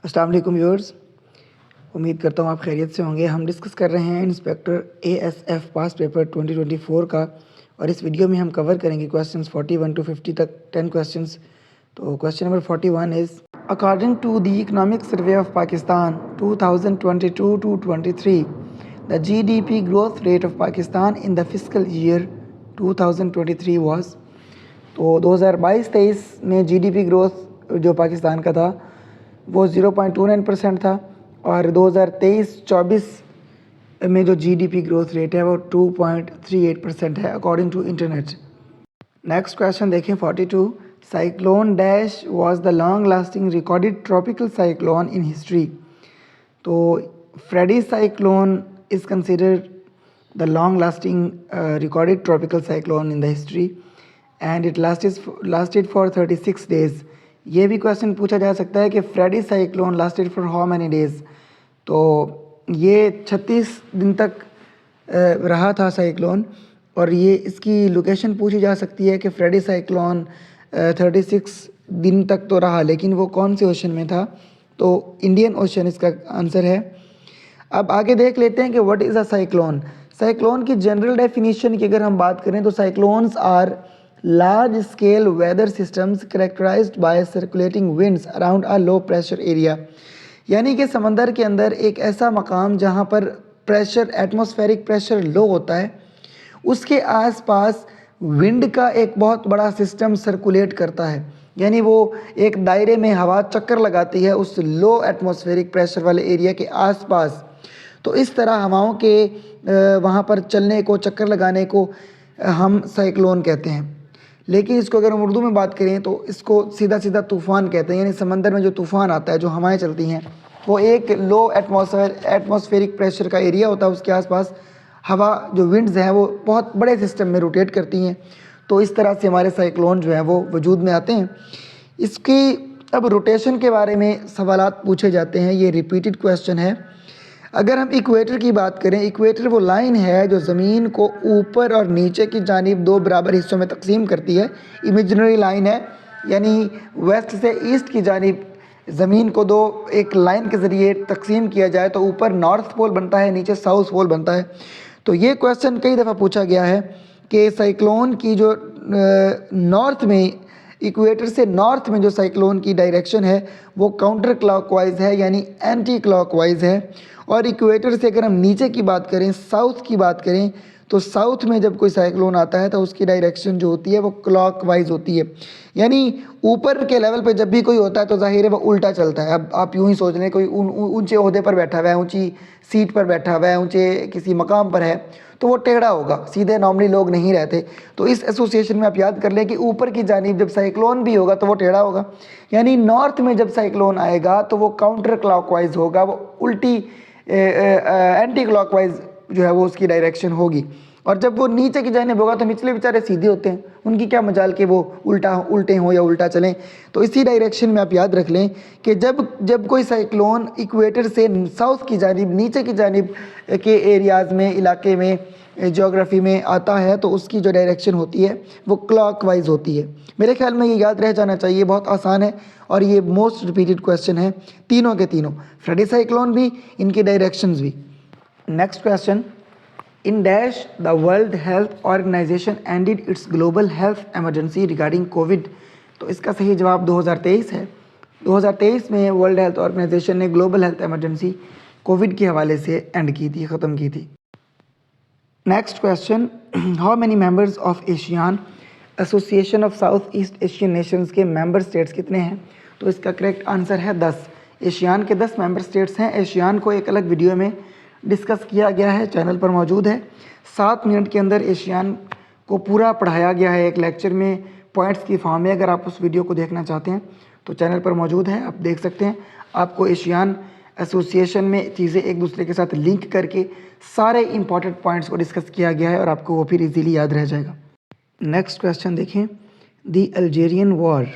अस्सलाम वालेकुम व्यूअर्स, उम्मीद करता हूँ आप खैरियत से होंगे। हम डिस्कस कर रहे हैं इंस्पेक्टर एएसएफ पास पेपर 2024 का और इस वीडियो में हम कवर करेंगे क्वेश्चंस 41 टू 50 तक 10 क्वेश्चंस। तो question number 41 is according to the economic survey of Pakistan 2022 to 23 the GDP growth rate of Pakistan in the fiscal year 2023 was. तो 2022-23 में जीडीपी ग्रोथ जो पाकिस्तान का था वो 0.29% था और 2023-24 में जो जीडीपी ग्रोथ रेट है वो 2.38% है according to internet. Next question देखें 42। Cyclone dash was the long lasting recorded tropical cyclone in history. तो Freddy cyclone is considered the long lasting recorded tropical cyclone in the history and it lasted for 36 days. ये भी question पूछा जा सकता है कि Freddy cyclone lasted for how many days. तो ये 36 दिन तक रहा था साइक्लोन और ये इसकी लोकेशन पूछी जा सकती है कि फ्रेडी साइक्लोन 36 दिन तक तो रहा लेकिन वो कौन से ओशन में था। तो इंडियन ओशन इसका आंसर है। अब आगे देख लेते हैं कि what is a cyclone. Cyclone की जनरल डेफिनेशन की अगर हम बात करें तो cyclones are large scale weather systems characterized by circulating winds around a low pressure area. यानी कि समंदर के अंदर एक ऐसा मकाम जहां पर प्रेशर एटमॉस्फेरिक प्रेशर लो होता है, उसके आसपास विंड का एक बहुत बड़ा सिस्टम सर्कुलेट करता है, यानी वो एक दायरे में हवा चक्कर लगाती है उस लो एटमॉस्फेरिक प्रेशर वाले एरिया के आसपास। तो इस तरह हवाओं के वहाँ पर चलने को, चक्कर लगाने को हम साइक्लोन कहते हैं। लेकिन इसको अगर हम उर्दू में बात करें तो इसको सीधा सीधा तूफ़ान कहते हैं। यानी समंदर में जो तूफ़ान आता है, जो हवाएं चलती हैं, वो एक लो एटमॉस्फेरिक प्रेशर का एरिया होता है, उसके आसपास हवा जो विंड्स हैं वो बहुत बड़े सिस्टम में रोटेट करती हैं। तो इस तरह से हमारे साइक्लोन जो हैं वो वजूद में आते हैं। इसकी अब रोटेशन के बारे में सवालात पूछे जाते हैं, ये रिपीटेड क्वेश्चन है। अगर हम इक्वेटर की बात करें, इक्वेटर वो लाइन है जो ज़मीन को ऊपर और नीचे की जानिब दो बराबर हिस्सों में तकसीम करती है। इमेजिनरी लाइन है, यानी वेस्ट से ईस्ट की जानिब ज़मीन को दो एक लाइन के ज़रिए तकसीम किया जाए तो ऊपर नॉर्थ पोल बनता है, नीचे साउथ पोल बनता है। तो ये क्वेश्चन कई दफ़ा पूछा गया है कि साइक्लोन की जो नॉर्थ में, इक्वेटर से नॉर्थ में जो साइक्लोन की डायरेक्शन है वो काउंटर क्लॉकवाइज है, यानी एंटी क्लॉकवाइज है। और इक्वेटर से अगर हम नीचे की बात करें, साउथ की बात करें, तो साउथ में जब कोई साइक्लोन आता है तो उसकी डायरेक्शन जो होती है वो क्लॉकवाइज होती है। यानी ऊपर के लेवल पे जब भी कोई होता है तो ज़ाहिर है वो उल्टा चलता है। अब आप यूँ ही सोच लें, कोई ऊंचे ओहदे पर बैठा हुआ है, ऊंची सीट पर बैठा हुआ है, ऊंचे किसी मकाम पर है, तो वो टेढ़ा होगा, सीधे नॉर्मली लोग नहीं रहते। तो इस एसोसिएशन में आप याद कर लें कि ऊपर की जानिब जब साइक्लोन भी होगा तो वो टेढ़ा होगा। यानी नॉर्थ में जब साइक्लोन आएगा तो वो काउंटर क्लॉकवाइज होगा, वो उल्टी एंटी क्लॉकवाइज जो है वो उसकी डायरेक्शन होगी। और जब वो नीचे की जानिब होगा तो निचले बेचारे सीधे होते हैं, उनकी क्या मजाल कि वो उल्टे हों या उल्टा चलें। तो इसी डायरेक्शन में आप याद रख लें कि जब कोई साइक्लोन इक्वेटर से साउथ की जानिब, नीचे की जानिब के एरियाज़ में, इलाके में, ज्योग्राफी में आता है तो उसकी जो डायरेक्शन होती है वो क्लॉकवाइज होती है। मेरे ख्याल में ये याद रह जाना चाहिए, बहुत आसान है और ये मोस्ट रिपीटेड क्वेश्चन है, तीनों के तीनों, फ्रेडी साइक्लोन भी, इनकी डायरेक्शंस भी। Next question, in dash the World Health Organization ended its global health emergency regarding covid. तो इसका सही जवाब 2023 है। 2023 में वर्ल्ड हेल्थ ऑर्गेनाइजेशन ने ग्लोबल हेल्थ एमरजेंसी कोविड के हवाले से एंड की थी, ख़त्म की थी। Next question, how many members of ASEAN Association of South East Asian Nations के मेंबर स्टेट्स कितने हैं। तो इसका करेक्ट आंसर है 10। एशियान के 10 मेंबर स्टेट्स हैं। एशियान को एक अलग वीडियो में डिस्कस किया गया है, चैनल पर मौजूद है। 7 मिनट के अंदर एशियान को पूरा पढ़ाया गया है एक लेक्चर में पॉइंट्स की फॉर्म में। अगर आप उस वीडियो को देखना चाहते हैं तो चैनल पर मौजूद है, आप देख सकते हैं। आपको एशियान एसोसिएशन में चीज़ें एक दूसरे के साथ लिंक करके सारे इंपॉर्टेंट पॉइंट्स को डिस्कस किया गया है और आपको वो फिर इजीली याद रह जाएगा। नेक्स्ट क्वेश्चन देखें, द अल्जेरियन वॉर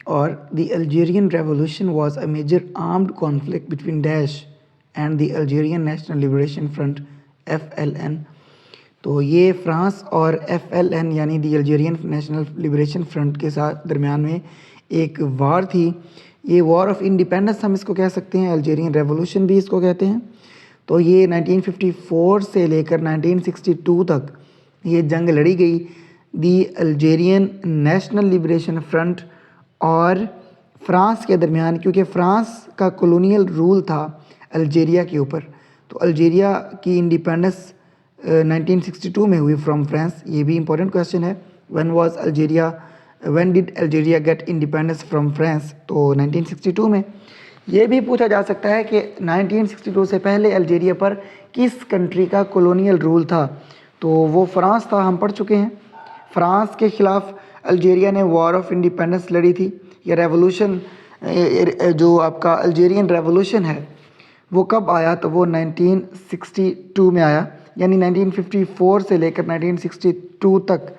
और the Algerian revolution was a major armed conflict between dash and the Algerian National Liberation Front FLN। तो ये फ्रांस और FLN यानी the Algerian National Liberation Front के साथ दरमियान में एक वार थी ये वॉर ऑफ इंडिपेंडेंस हम इसको कह सकते हैं, अल्जेरियन रेवोल्यूशन भी इसको कहते हैं। तो ये 1954 से लेकर 1962 तक ये जंग लड़ी गई दी अल्जेरियन नेशनल लिबरेशन फ्रंट और फ्रांस के दरमियान, क्योंकि फ्रांस का कॉलोनियल रूल था अल्जेरिया के ऊपर। तो अल्जेरिया की इंडिपेंडेंस 1962 में हुई फ्रॉम फ्रांस। ये भी इंपॉर्टेंट क्वेश्चन है, when did Algeria get independence from France? तो 1962 में। ये भी पूछा जा सकता है कि 1962 से पहले अल्जेरिया पर किस कंट्री का कॉलोनियल रूल था? तो वो फ्रांस था, हम पढ़ चुके हैं। फ्रांस के ख़िलाफ़ अल्जेरिया ने वॉर ऑफ इंडिपेंडेंस लड़ी थी। ये रेवोल्यूशन जो आपका अल्जेरियन रेवोल्यूशन है वो कब आया? तो वो 1962 में आया, यानी 1954 से लेकर 1962 तक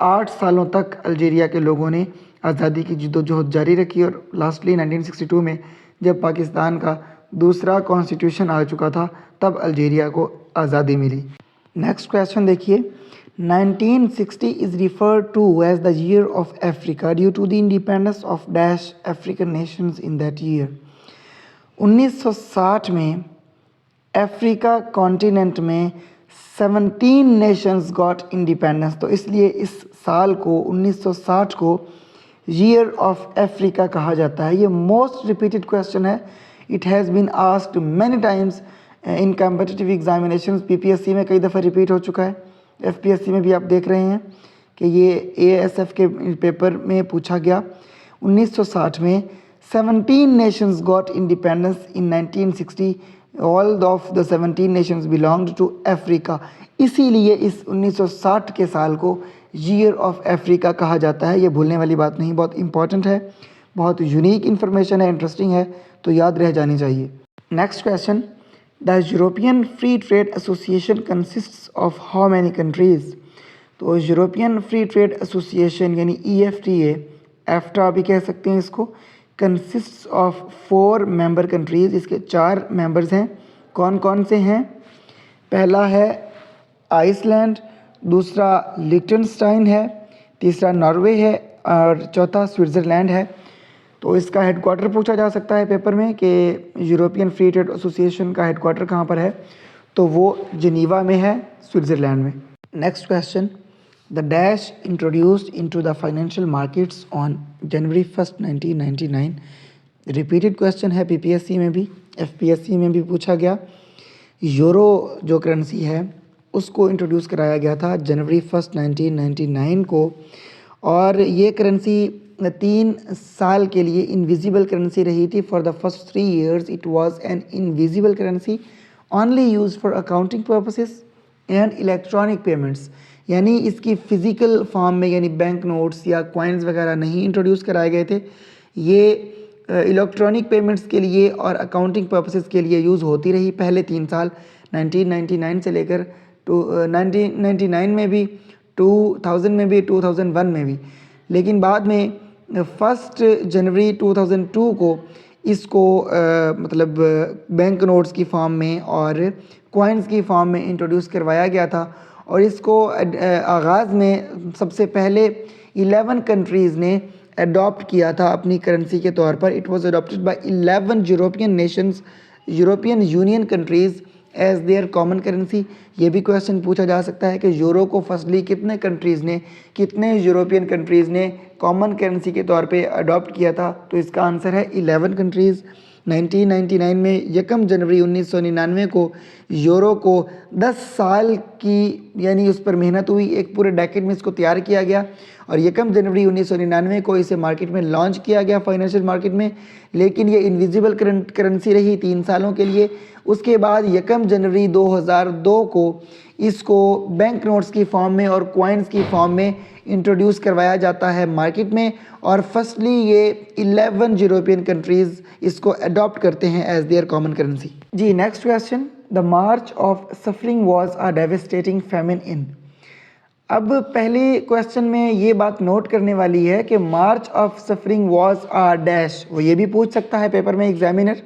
8 सालों तक अल्जेरिया के लोगों ने आज़ादी की जद्दोजहद जारी रखी और लास्टली 1962 में जब पाकिस्तान का दूसरा कॉन्स्टिट्यूशन आ चुका था तब अल्जेरिया को आज़ादी मिली। नेक्स्ट क्वेश्चन देखिए, 1960 is referred to as the year of Africa due to the independence of dash African nations in that year. 1960 में अफ्रीका कॉन्टिनेंट में 17 नेशंस गॉट इंडिपेंडेंस। तो इसलिए इस साल को 1960 को ईयर ऑफ अफ्रीका कहा जाता है। ये मोस्ट रिपीटेड क्वेश्चन है। It has been asked many times in competitive examinations. PPSC में कई दफ़ा रिपीट हो चुका है, एफपीएससी में भी आप देख रहे हैं कि ये एएसएफ के पेपर में पूछा गया। 1960 में 17 nations got independence in 1960। All of the 17 nations belonged to Africa. इसीलिए इस 1960 के साल को ईयर ऑफ अफ्रीका कहा जाता है। ये भूलने वाली बात नहीं, बहुत इंपॉर्टेंट है, बहुत यूनिक इन्फॉर्मेशन है, इंटरेस्टिंग है, तो याद रह जानी चाहिए। Next question, the European free trade association consists of how many countries? तो यूरोपियन फ्री ट्रेड एसोसिएशन यानी EFTA, एफ्टा भी कह सकते हैं इसको, कंसिस्ट्स ऑफ 4 मेंबर कंट्रीज़। इसके 4 मेंबर्स हैं। कौन कौन से हैं? पहला है आइसलैंड, दूसरा लिechtenstein है, तीसरा नॉर्वे है और चौथा स्विट्ज़रलैंड है। तो इसका हेडक्वार्टर पूछा जा सकता है पेपर में कि यूरोपियन फ्री ट्रेड एसोसिएशन का हेडक्वार्टर कहाँ पर है? तो वो जिनीवा में है, स्विट्ज़रलैंड में। Next question, the dash introduced into the financial markets on January 1, 1999। Repeated question है, पीपीएससी में भी एफपीएससी में भी पूछा गया। यूरो जो करेंसी है उसको इंट्रोड्यूस कराया गया था जनवरी 1, 1999 को, और ये करेंसी 3 साल के लिए इनविजिबल करेंसी रही थी। For the first 3 years it was an invisible currency only used for accounting purposes and electronic payments. यानी इसकी फ़िज़िकल फॉर्म में यानी बैंक नोट्स या कॉइन्स वगैरह नहीं इंट्रोड्यूस कराए गए थे। ये इलेक्ट्रॉनिक पेमेंट्स के लिए और अकाउंटिंग पर्पसेस के लिए यूज़ होती रही पहले 3 साल, 1999 से लेकर 1999 में भी, 2000 में भी, 2001 में भी। लेकिन बाद में 1 जनवरी 2002 को इसको मतलब बैंक नोट्स की फॉर्म में और कॉइन्स की फॉर्म में इंट्रोड्यूस करवाया गया था। और इसको आगाज़ में सबसे पहले 11 कंट्रीज़ ने अडॉप्ट किया था अपनी करेंसी के तौर पर। It was adopted by 11 European nations, European Union countries as their common currency. ये भी क्वेश्चन पूछा जा सकता है कि यूरो को फर्स्टली कितने कंट्रीज़ ने, कितने यूरोपियन कंट्रीज़ ने कॉमन करेंसी के तौर पे अडॉप्ट किया था? तो इसका आंसर है 11 कंट्रीज़। 1999 में 1 जनवरी 1999 को यूरो को 10 साल की यानी उस पर मेहनत हुई, एक पूरे डेकेड में इसको तैयार किया गया और 1 जनवरी 1999 को इसे मार्केट में लॉन्च किया गया फाइनेंशियल मार्केट में। लेकिन ये इनविजिबल करेंसी रही 3 सालों के लिए। उसके बाद 1 जनवरी 2002 को इसको बैंक नोट्स की फॉर्म में और कॉइन्स की फॉर्म में इंट्रोड्यूस करवाया जाता है मार्केट में, और फर्स्टली ये 11 यूरोपियन कंट्रीज़ इसको अडॉप्ट करते हैं एज देयर कॉमन करेंसी। जी next question, the march of suffering was a devastating famine in. अब पहले क्वेश्चन में ये बात नोट करने वाली है कि march of suffering was a dash, वो ये भी पूछ सकता है पेपर में एग्जामिनर।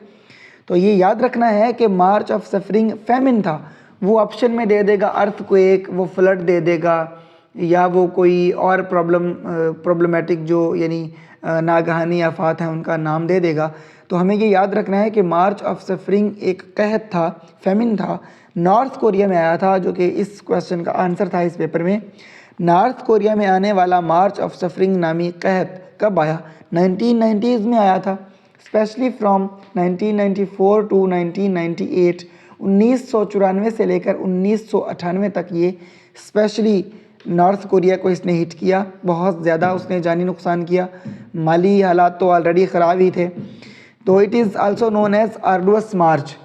तो ये याद रखना है कि मार्च ऑफ सफरिंग फेमिन था, वो ऑप्शन में दे देगा अर्थक्वेक, वो फ्लड दे देगा, या वो कोई और प्रॉब्लमेटिक जो यानी नागहानी आफात हैं उनका नाम दे देगा। तो हमें ये याद रखना है कि मार्च ऑफ सफरिंग एक कहत था, फेमिन था, नॉर्थ कोरिया में आया था, जो कि इस क्वेश्चन का आंसर था इस पेपर में। नॉर्थ कोरिया में आने वाला मार्च ऑफ सफरिंग नामी कहत कब आया? 1990s में आया था, स्पेशली फ्रॉम 1994 टू 1998। 1994 से लेकर 1998 तक ये स्पेशली नॉर्थ कोरिया को इसने हिट किया। बहुत ज़्यादा उसने जानी नुकसान किया, माली हालात तो ऑलरेडी ख़राब ही थे। तो it is also known as arduous march.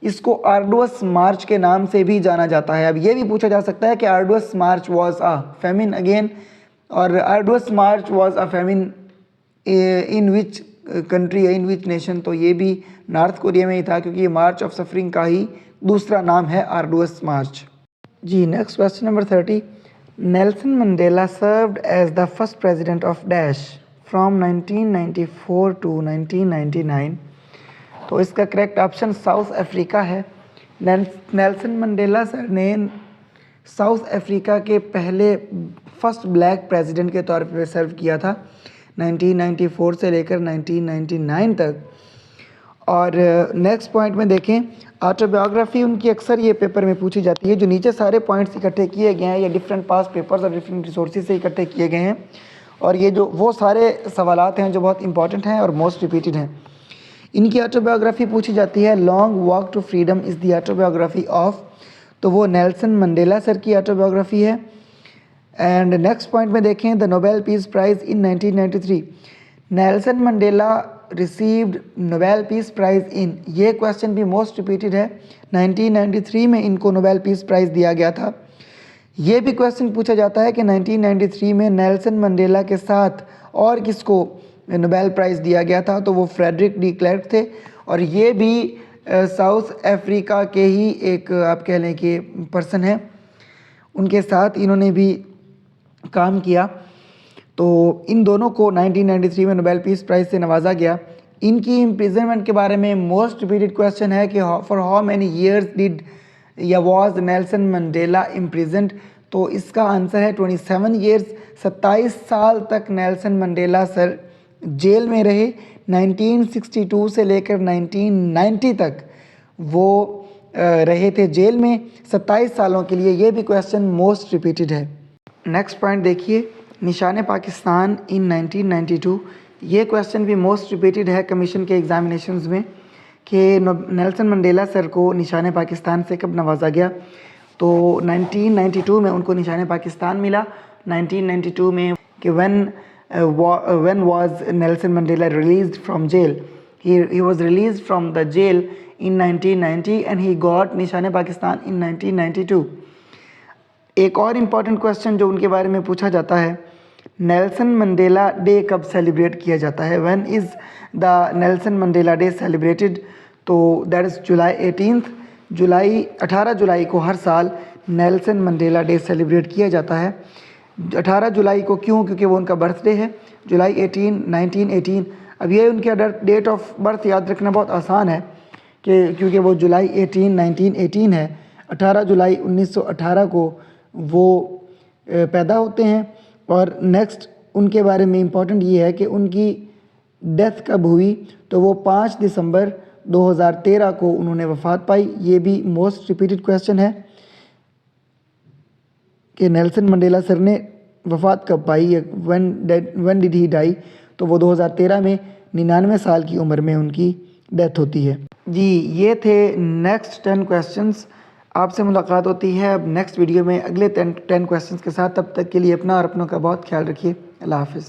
इसको आर्डुअस मार्च के नाम से भी जाना जाता है। अब ये भी पूछा जा सकता है कि arduous march was a famine again, और arduous march was a famine in which country, in which nation? तो ये भी नॉर्थ कोरिया में ही था, क्योंकि ये मार्च ऑफ सफरिंग का ही दूसरा नाम है आर्डुअस मार्च। जी, next question number 30। Nelson Mandela served as the first president of dash from 1994 to 1999। तो इसका करेक्ट ऑप्शन साउथ अफ्रीका है। नेल्सन मंडेला सर ने साउथ अफ्रीका के पहले फर्स्ट ब्लैक प्रेसिडेंट के तौर पे सर्व किया था 1994 से लेकर 1999 तक। और नेक्स्ट पॉइंट में देखें, ऑटोबायोग्राफी उनकी अक्सर ये पेपर में पूछी जाती है। जो नीचे सारे पॉइंट्स इकट्ठे किए गए हैं ये डिफरेंट पास्ट पेपर्स और डिफरेंट रिसोर्सेज से इकट्ठे किए गए हैं, और ये जो वो सारे सवालात हैं जो बहुत इंपॉर्टेंट हैं और मोस्ट रिपीटेड हैं। इनकी ऑटोबायोग्राफी पूछी जाती है। Long Walk to Freedom is the autobiography of, तो वो नेल्सन मंडेला सर की ऑटोबायोग्राफी है। एंड नेक्स्ट पॉइंट में देखें, the Nobel Peace Prize in 1993। Nelson Mandela received Nobel Peace Prize in, ये क्वेश्चन भी मोस्ट रिपीटेड है। 1993 में इनको नोबेल पीस प्राइज़ दिया गया था। ये भी क्वेश्चन पूछा जाता है कि 1993 में नेल्सन मंडेला के साथ और किसको नोबेल प्राइज़ दिया गया था? तो वो फ्रेडरिक डी क्लर्क थे, और ये भी साउथ अफ्रीका के ही एक आप कह लें कि पर्सन है, उनके साथ इन्होंने भी काम किया। तो इन दोनों को 1993 में नोबेल पीस प्राइज़ से नवाजा गया। इनकी इम्प्रिजनमेंट के बारे में मोस्ट रिपीटेड क्वेश्चन है कि for how many years did या वॉज नेल्सन मंडेला इम्प्रिजन्ड? तो इसका आंसर है 27 ईयर्स। 27 साल तक नेल्सन मंडेला सर जेल में रहे। 1962 से लेकर 1990 तक वो रहे थे जेल में 27 सालों के लिए। ये भी क्वेश्चन मोस्ट रिपीटेड है। नेक्स्ट पॉइंट देखिए, निशान पाकिस्तान इन 1992। ये क्वेश्चन भी मोस्ट रिपीटेड है कमीशन के एग्जामिनेशंस में कि नेल्सन मंडेला सर को निशान पाकिस्तान से कब नवाजा गया? तो 1992 में उनको निशान पाकिस्तान मिला। 1992 में कि when was Nelson Mandela released from jail? He was released from the jail in 1990 and he got निशान पाकिस्तान in 1992। एक और इम्पॉर्टेंट क्वेश्चन जो उनके बारे में पूछा जाता है, नेल्सन मंडेला डे कब सेलिब्रेट किया जाता है? When is the Nelson Mandela day celebrated? तो दैट इज़ जुलाई 18। 18 जुलाई को हर साल नेल्सन मंडेला डे सेलिब्रेट किया जाता है। 18 जुलाई को क्यों? क्योंकि वो उनका बर्थडे है, जुलाई 18 1918। अब ये उनके डेट ऑफ बर्थ याद रखना बहुत आसान है कि क्योंकि वो जुलाई 18 1918 है। 18 जुलाई 1918 को वो पैदा होते हैं। और नेक्स्ट उनके बारे में इम्पॉर्टेंट ये है कि उनकी डेथ कब हुई? तो वो 5 दिसंबर 2013 को उन्होंने वफ़ात पाई। ये भी मोस्ट रिपीटेड क्वेश्चन है कि नेल्सन मंडेला सर ने वफ़ात कब पाई, व्हेन डिड ही डाई? तो वो 2013 में 99 साल की उम्र में उनकी डेथ होती है। जी, ये थे नेक्स्ट 10 क्वेश्चंस। आपसे मुलाकात होती है अब नेक्स्ट वीडियो में अगले 10 क्वेश्चंस के साथ। तब तक के लिए अपना और अपनों का बहुत ख्याल रखिए। अल्लाह हाफ़िज़।